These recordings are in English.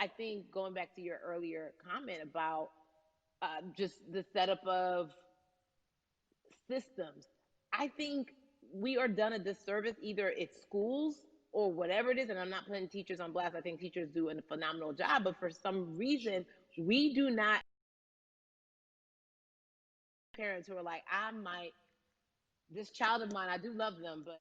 I think going back to your earlier comment about just the setup of systems, I think we are done a disservice. Either it's schools or whatever it is, and I'm not putting teachers on blast. I think teachers do a phenomenal job, but for some reason, we do not. Parents who are like, I might, this child of mine, I do love them, but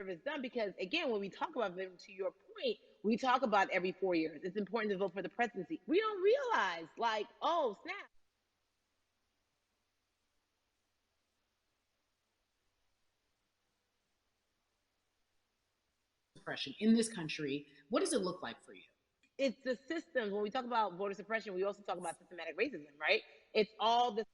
it's done because, again, when we talk about them, to your point, we talk about every 4 years. It's important to vote for the presidency. We don't realize, like, oh, snap. Suppression in this country. What does it look like for you? It's the systems. When we talk about voter suppression, we also talk about systematic racism, right? It's all the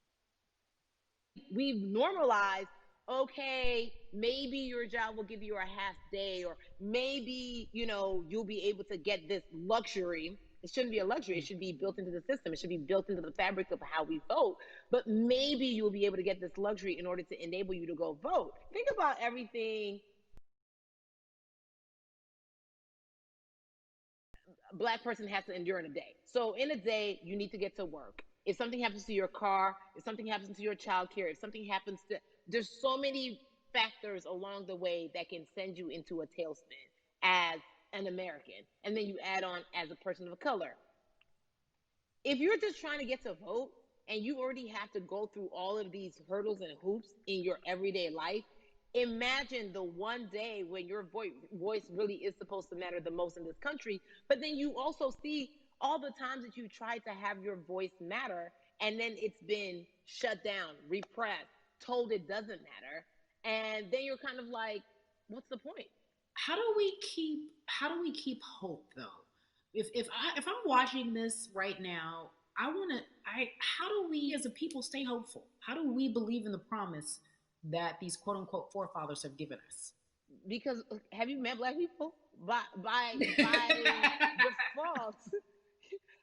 we've normalized. Okay, maybe your job will give you a half day, or maybe you'll be able to get this luxury. It shouldn't be a luxury. It should be built into the system. It should be built into the fabric of how we vote. But maybe you'll be able to get this luxury in order to enable you to go vote. Think about everything a black person has to endure in a day. So in a day, you need to get to work. If something happens to your car, if something happens to your child care, if something happens to, there's so many factors along the way that can send you into a tailspin as an American. And then you add on as a person of color. If you're just trying to get to vote and you already have to go through all of these hurdles and hoops in your everyday life, imagine the one day when your voice really is supposed to matter the most in this country. But then you also see all the times that you tried to have your voice matter, and then it's been shut down, repressed, told it doesn't matter. And then you're kind of like, what's the point? How do we keep hope though? If I'm watching this right now, I how do we as a people stay hopeful? How do we believe in the promise that these quote unquote forefathers have given us? Because have you met black people? By default,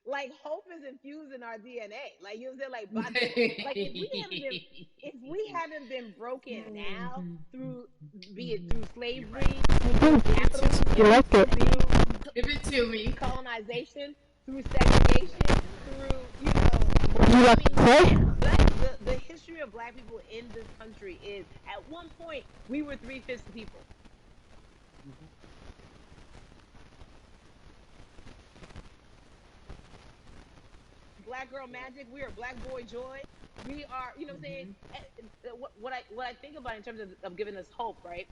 like hope is infused in our DNA. Like you know what I'm saying? Like by default, like if we haven't been broken now through, be it through You're slavery, right. through You capitalism, like it? through Give it to me. colonization, through segregation, through You I like to mean, play? the history of black people in this country is at one point we were 3/5 the people. Black girl magic. We are black boy joy. We are, you know what I'm saying? Mm-hmm. What I think about in terms of giving us hope, right?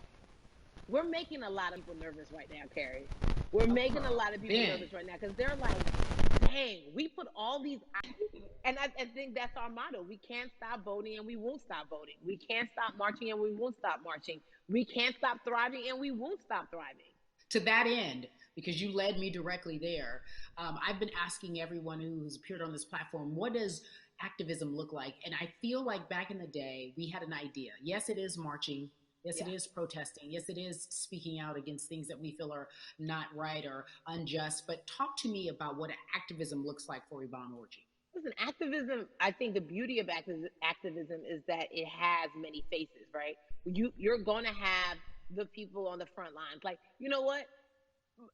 We're making a lot of people nervous right now, Carrie. We're making a lot of people Ben. nervous right now because they're like, dang, we put all these, and I think that's our motto. We can't stop voting and we won't stop voting. We can't stop marching and we won't stop marching. We can't stop thriving and we won't stop thriving. To that end, because you led me directly there, I've been asking everyone who's appeared on this platform, what does activism look like? And I feel like back in the day, we had an idea. Yes, it is marching. Yes, Yeah. it is protesting. Yes, it is speaking out against things that we feel are not right or unjust. But talk to me about what activism looks like for Yvonne Orji. Listen, activism, I think the beauty of activism is that it has many faces, right? You're going to have the people on the front lines. Like, you know what?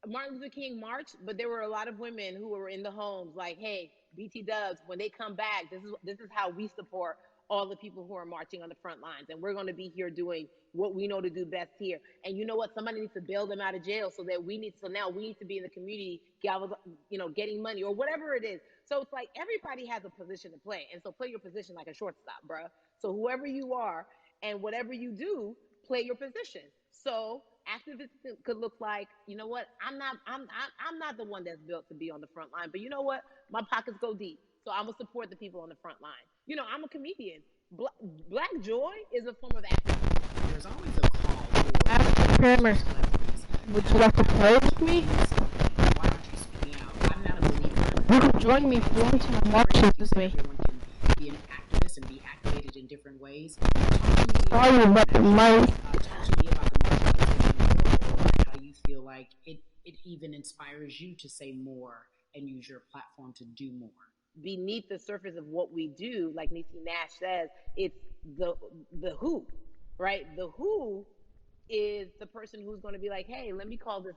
Martin Luther King marched, but there were a lot of women who were in the homes like, hey, BT Dubs, when they come back, this is how we support all the people who are marching on the front lines. And we're going to be here doing what we know to do best here. And you know what? Somebody needs to bail them out of jail so now we need to be in the community, getting money or whatever it is. So it's like everybody has a position to play. And so play your position like a shortstop, bruh. So whoever you are and whatever you do, play your position. So activism could look like, you know what? I'm not the one that's built to be on the front line, but you know what? My pockets go deep, so I'm gonna support the people on the front line. I'm a comedian. Black joy is a form of activism. There's always a call for Ask the Kramer. celebrities. Would you like to play with me? Why aren't you speaking out? I'm not a believer. You can join me if you want to Great, march like you with said, me. everyone can be an activist and be activated in different ways. Talk to me Sorry, about but my talk to me about the marginalization in your world and how you feel like it even inspires you to say more and use your platform to do more. Beneath the surface of what we do, like Niecy Nash says, it's the who. right? The who is the person who's going to be like, hey, let me call this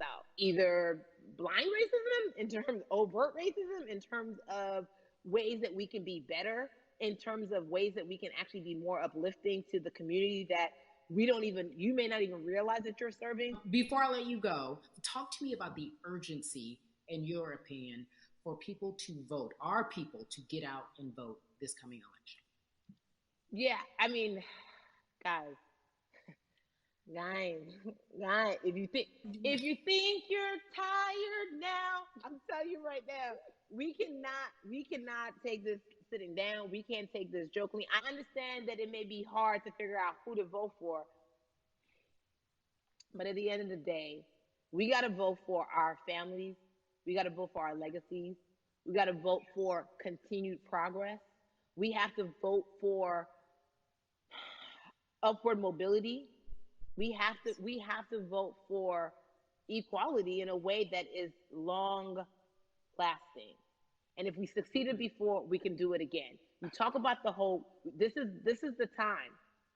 out. Either blind racism in terms of overt racism, in terms of ways that we can be better, in terms of ways that we can actually be more uplifting to the community that you may not even realize that you're serving. Before I let you go, talk to me about the urgency, in your opinion, for people to vote, our people to get out and vote this coming election. Yeah, I mean, guys, guys, guys, if you think you're tired now, I'm telling you right now, we cannot take this sitting down. We can't take this jokingly. I understand that it may be hard to figure out who to vote for, but at the end of the day, we got to vote for our families. We got to vote for our legacies. We got to vote for continued progress. We have to vote for upward mobility. We have to vote for equality in a way that is long lasting. And if we succeeded before, we can do it again. You talk about the whole. This is the time.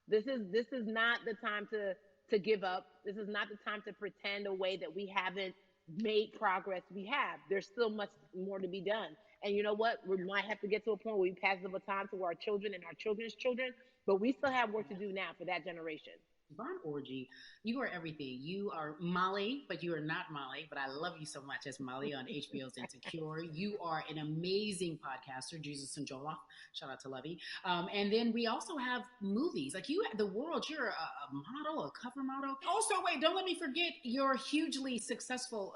This is not the time to give up. This is not the time to pretend a way that we haven't made progress. We have. There's still much more to be done. And you know what? We might have to get to a point where we pass the baton to our children and our children's children, but we still have work to do now for that generation. Von Orgy, you are everything. You are Molly, but you are not Molly. But I love you so much as Molly on HBO's Insecure. You are an amazing podcaster, Jesus and Joloff. Shout out to Lovey. And then we also have movies. Like you, The World, you're a model, a cover model. Also, wait, don't let me forget your hugely successful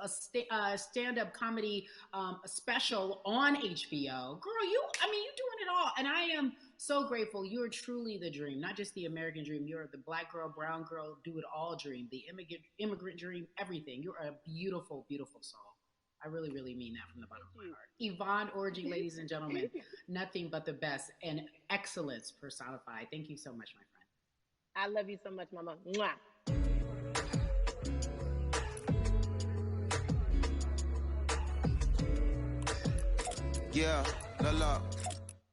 stand-up comedy special on HBO. Girl, you're doing it all. And I am so grateful. You are truly the dream, not just the American dream. You're the black girl, brown girl, do it all dream, the immigrant dream, everything. You're a beautiful, beautiful soul. I really, really mean that from the bottom of my heart. Yvonne Orji, ladies and gentlemen, nothing but the best and excellence personified. Thank you so much, my friend. I love you so much, Mama. Mwah. Yeah, la la.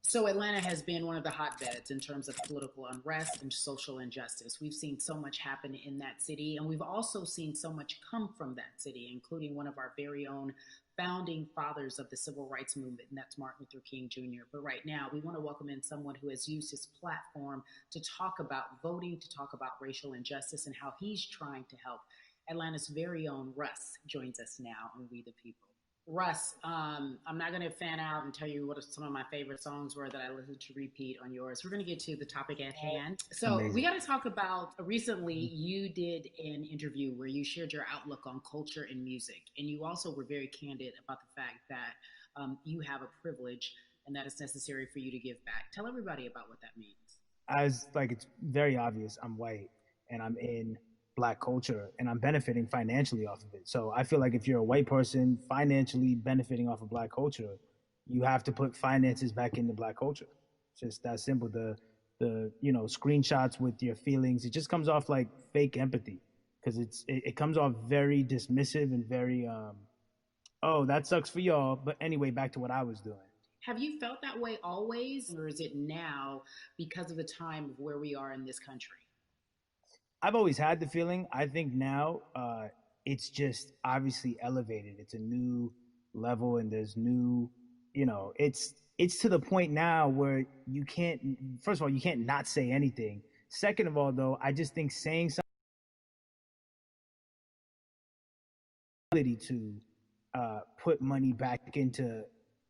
So Atlanta has been one of the hotbeds in terms of political unrest and social injustice. We've seen so much happen in that city, and we've also seen so much come from that city, including one of our very own founding fathers of the civil rights movement, and that's Martin Luther King Jr. But right now, we want to welcome in someone who has used his platform to talk about voting, to talk about racial injustice, and how he's trying to help. Atlanta's very own Russ joins us now on We the People. Russ, I'm not going to fan out and tell you what some of my favorite songs were that I listened to repeat on yours. We're going to get to the topic at hand. So we got to talk about, recently you did an interview where you shared your outlook on culture and music. And you also were very candid about the fact that you have a privilege and that it's necessary for you to give back. Tell everybody about what that means. It's very obvious I'm white and I'm in Black culture and I'm benefiting financially off of it. So I feel like if you're a white person financially benefiting off of Black culture, you have to put finances back into Black culture. It's just that simple. The screenshots with your feelings, it just comes off like fake empathy because it comes off very dismissive and very oh, that sucks for y'all, but anyway, back to what I was doing. Have you felt that way always, or is it now because of the time of where we are in this country? I've always had the feeling. I think now it's just obviously elevated. It's a new level, and there's new, it's to the point now where you can't. First of all, you can't not say anything. Second of all, though, I just think saying something to put money back into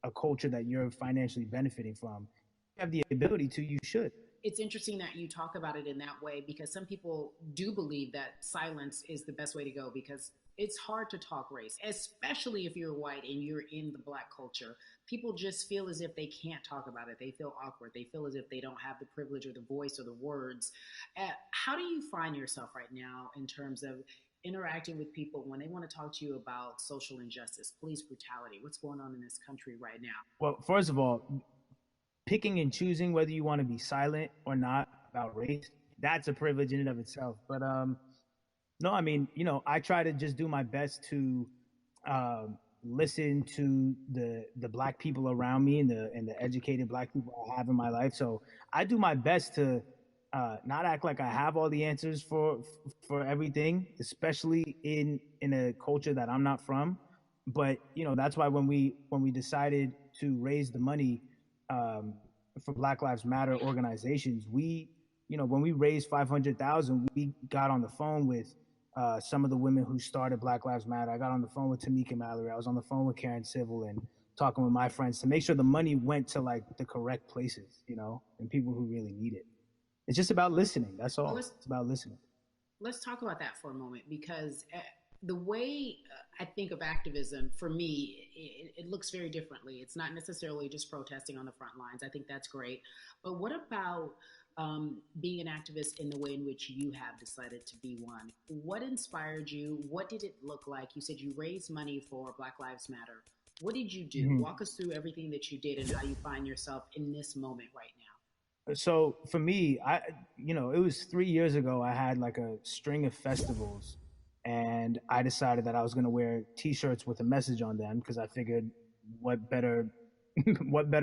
a culture that you're financially benefiting from. You have the ability to. You should. It's interesting that you talk about it in that way because some people do believe that silence is the best way to go because it's hard to talk race, especially if you're white and you're in the Black culture. People just feel as if they can't talk about it. They feel awkward. They feel as if they don't have the privilege or the voice or the words. How do you find yourself right now in terms of interacting with people when they want to talk to you about social injustice, police brutality? What's going on in this country right now? Well, first of all, picking and choosing whether you want to be silent or not about race, that's a privilege in and of itself. But no, I mean, I try to just do my best to listen to the Black people around me and the educated Black people I have in my life. So I do my best to not act like I have all the answers for everything, especially in a culture that I'm not from. But that's why when we decided to raise the money for Black Lives Matter organizations, when we raised 500,000, we got on the phone with some of the women who started Black Lives Matter. I got on the phone with Tamika Mallory. I was on the phone with Karen Civil and talking with my friends to make sure the money went to like the correct places, and people who really need it. It's just about listening. That's all. It's about listening. Let's talk about that for a moment, because the way I think of activism, for me, it looks very differently. It's not necessarily just protesting on the front lines. I think that's great. But what about being an activist in the way in which you have decided to be one? What inspired you? What did it look like? You said you raised money for Black Lives Matter. What did you do? Mm-hmm. Walk us through everything that you did and how you find yourself in this moment right now. So for me, it was 3 years ago. I had like a string of festivals, and I decided that I was going to wear T-shirts with a message on them because I figured, what better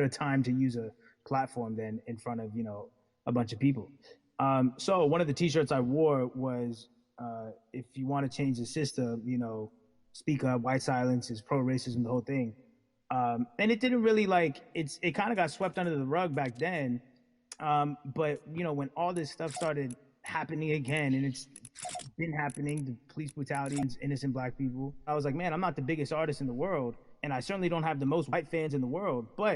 time to use a platform than in front of a bunch of people. So one of the T-shirts I wore was, "If you want to change the system, speak up. White silence is pro-racism." The whole thing, and it didn't really it kind of got swept under the rug back then. But when all this stuff started happening again, and it's been happening, the police brutality against innocent Black people, I was like, man, I'm not the biggest artist in the world, and I certainly don't have the most white fans in the world, but